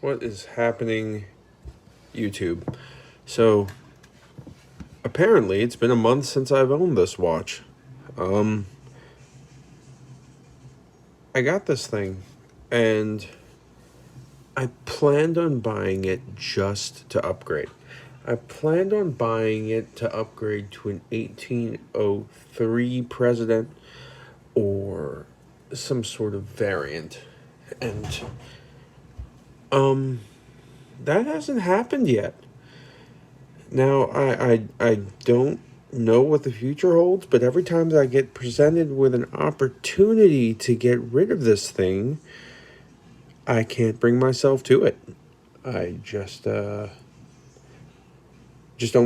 What is happening, YouTube? So, apparently, it's been a month since I've owned this watch. Um, I got this thing, and I planned on buying it just to upgrade. I planned on buying it to upgrade to an 1803 President or some sort of variant. And, um, that hasn't happened yet. Now, I don't know what the future holds, but every time that I get presented with an opportunity to get rid of this thing, I can't bring myself to it. I just don't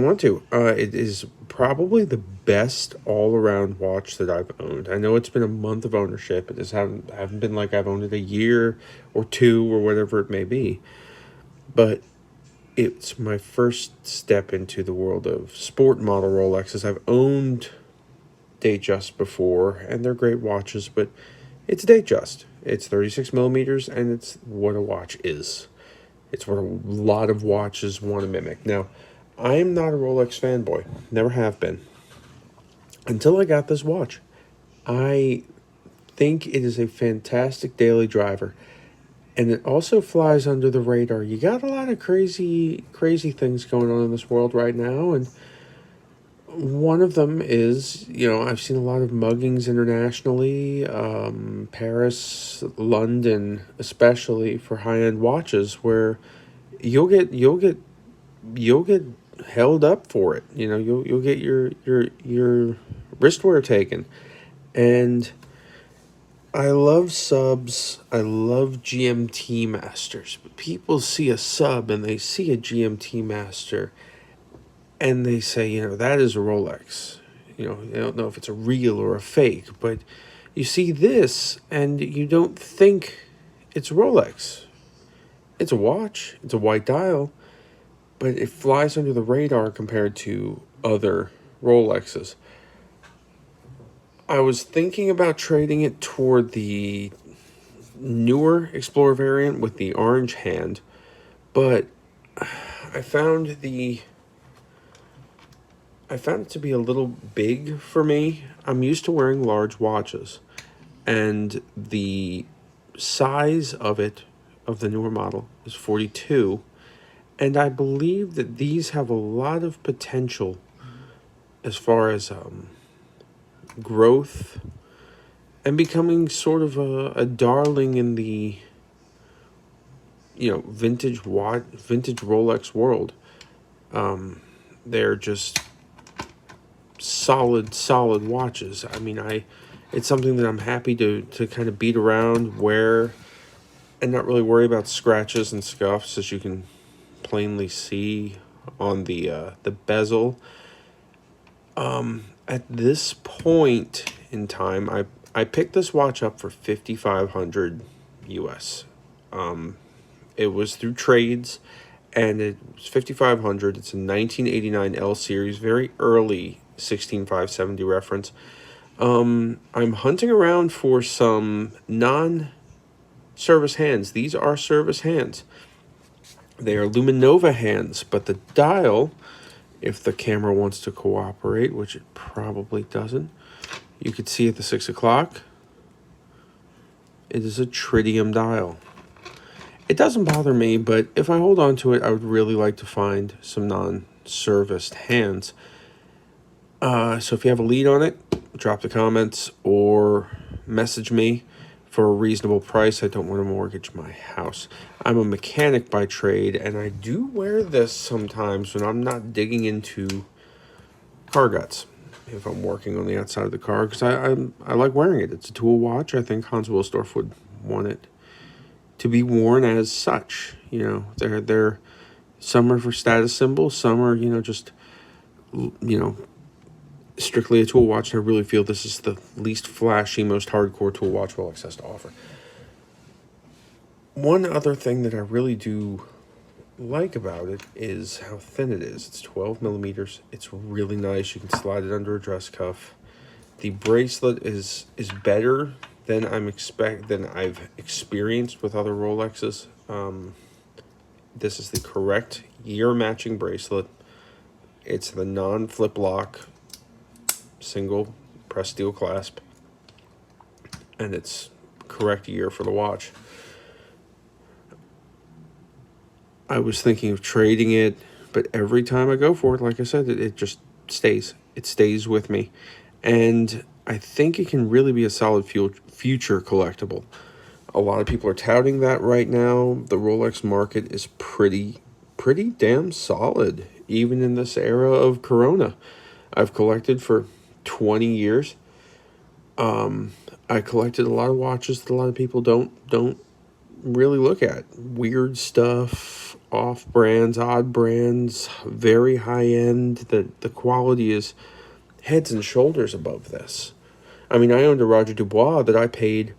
want to. It is probably the best all-around watch that I've owned. I know it's been a month of ownership. It haven't been like I've owned it a year or two or whatever it may be, but it's my first step into the world of sport model Rolexes. I've owned Datejust before, and they're great watches, but it's Datejust. It's 36 millimeters, and it's what a watch is. It's what a lot of watches want to mimic. Now, I'm not a Rolex fanboy. Never have been. Until I got this watch. I think it is a fantastic daily driver. And it also flies under the radar. You got a lot of crazy things going on in this world right now. And one of them is, I've seen a lot of muggings internationally. Paris, London, especially for high-end watches, where you'll get held up for it. You'll get your wristwear taken. And I love subs. I love GMT masters. But people see a sub and they see a GMT master and they say, that is a Rolex. They don't know if it's a real or a fake, but you see this and you don't think it's Rolex. It's a watch. It's a white dial, but it flies under the radar compared to other Rolexes. I was thinking about trading it toward the newer Explorer variant with the orange hand, but I found it to be a little big for me. I'm used to wearing large watches, and the size of the newer model, is 42, and I believe that these have a lot of potential as far as growth and becoming sort of a darling in the vintage Rolex world. They're just solid watches. I mean, it's something that I'm happy to kind of beat around, wear, and not really worry about scratches and scuffs, as you can plainly see on the bezel. At this point in time, I picked this watch up for $5,500 US. It was through trades, and it was $5,500. It's a 1989 L series, very early 16570 reference. I'm hunting around for some non-service hands. These are service hands. They are Luminova hands, but the dial, if the camera wants to cooperate, which it probably doesn't, you could see at the 6 o'clock, it is a tritium dial. It doesn't bother me, but if I hold on to it, I would really like to find some non-serviced hands. So if you have a lead on it, drop the comments or message me for a reasonable price. I don't want to mortgage my house. I'm a mechanic by trade, and I do wear this sometimes when I'm not digging into car guts. If I'm working on the outside of the car, because I like wearing it. It's a tool watch. I think Hans Wilsdorf would want it to be worn as such. They're some are for status symbols, some are just strictly a tool watch. And I really feel this is the least flashy, most hardcore tool watch Rolex has to offer. One other thing that I really do like about it is how thin it is. It's 12 millimeters. It's really nice. You can slide it under a dress cuff. The bracelet is better than I've experienced with other Rolexes. This is the correct year matching bracelet. It's the non-flip lock single press steel clasp, and it's correct year for the watch. I was thinking of trading it, but every time I go for it, like I said, it just stays. It stays with me. And I think it can really be a solid future collectible. A lot of people are touting that right now. The Rolex market is pretty damn solid, even in this era of Corona. I've collected for 20 years. I collected a lot of watches that a lot of people don't really look at. Weird stuff, off brands, odd brands, very high end. The quality is heads and shoulders above this. I mean, I owned a Roger Dubois that I paid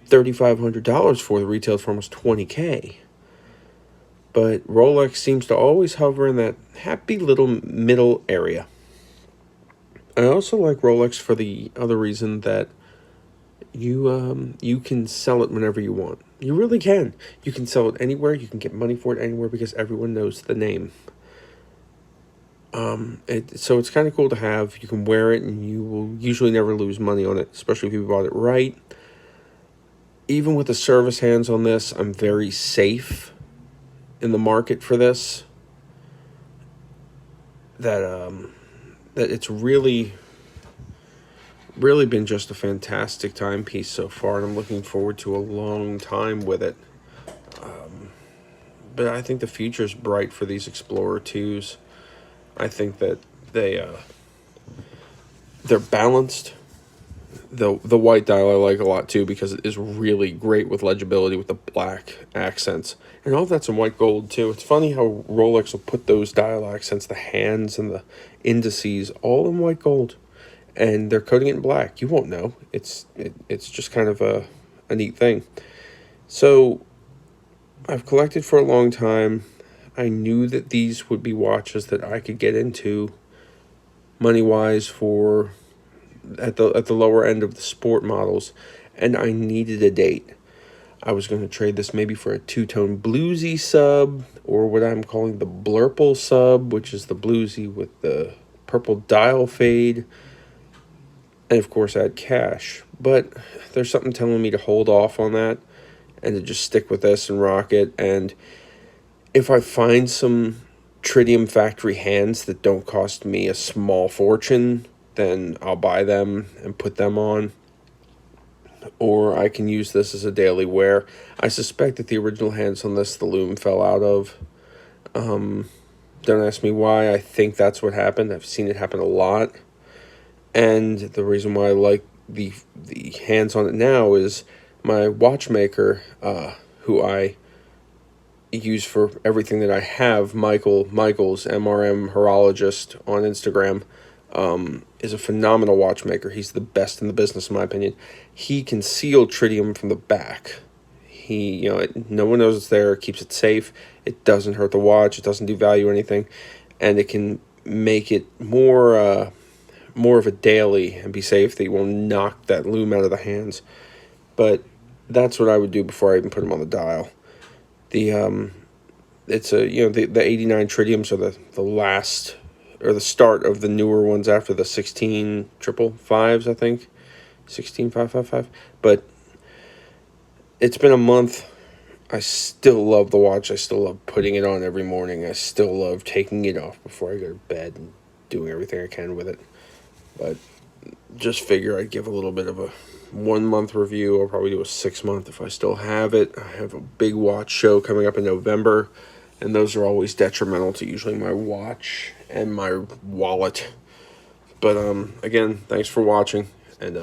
$3,500 for. The retailed for almost $20K. But Rolex seems to always hover in that happy little middle area. I also like Rolex for the other reason that you can sell it whenever you want. You really can. You can sell it anywhere. You can get money for it anywhere because everyone knows the name. So it's kind of cool to have. You can wear it and you will usually never lose money on it, especially if you bought it right. Even with the service hands on this, I'm very safe in the market for this. That it's really been just a fantastic timepiece so far, and I'm looking forward to a long time with it. But I think the future is bright for these Explorer 2s. I think that they're balanced. The white dial I like a lot too because it is really great with legibility with the black accents. And all of that's in white gold too. It's funny how Rolex will put those dial accents, the hands and the indices, all in white gold. And they're coating it in black. You won't know. It's just kind of a neat thing. So I've collected for a long time. I knew that these would be watches that I could get into money-wise for at the lower end of the sport models, and I needed a date. I was going to trade this maybe for a two-tone bluesy sub, or what I'm calling the blurple sub, which is the bluesy with the purple dial fade, and of course add cash. But there's something telling me to hold off on that and to just stick with this and rock it. And if I find some tritium factory hands that don't cost me a small fortune, then I'll buy them and put them on. Or I can use this as a daily wear. I suspect that the original hands on this, the lume fell out of. Don't ask me why. I think that's what happened. I've seen it happen a lot. And the reason why I like the hands on it now is my watchmaker, who I use for everything that I have, Michael's MRM Horologist on Instagram, is a phenomenal watchmaker. He's the best in the business, in my opinion. He can seal tritium from the back. No one knows it's there. It keeps it safe. It doesn't hurt the watch. It doesn't devalue anything, and it can make it more of a daily and be safe that you won't knock that lume out of the hands. But that's what I would do before I even put them on the dial. It's the 89 tritiums are the last, or the start of the newer ones after the 16 555s, I think. 16555. But it's been a month. I still love the watch. I still love putting it on every morning. I still love taking it off before I go to bed and doing everything I can with it. But just figure I'd give a little bit of a 1 month review. I'll probably do a 6 month if I still have it. I have a big watch show coming up in November, and those are always detrimental to usually my watch and my wallet. But again, thanks for watching, and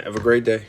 have a great day.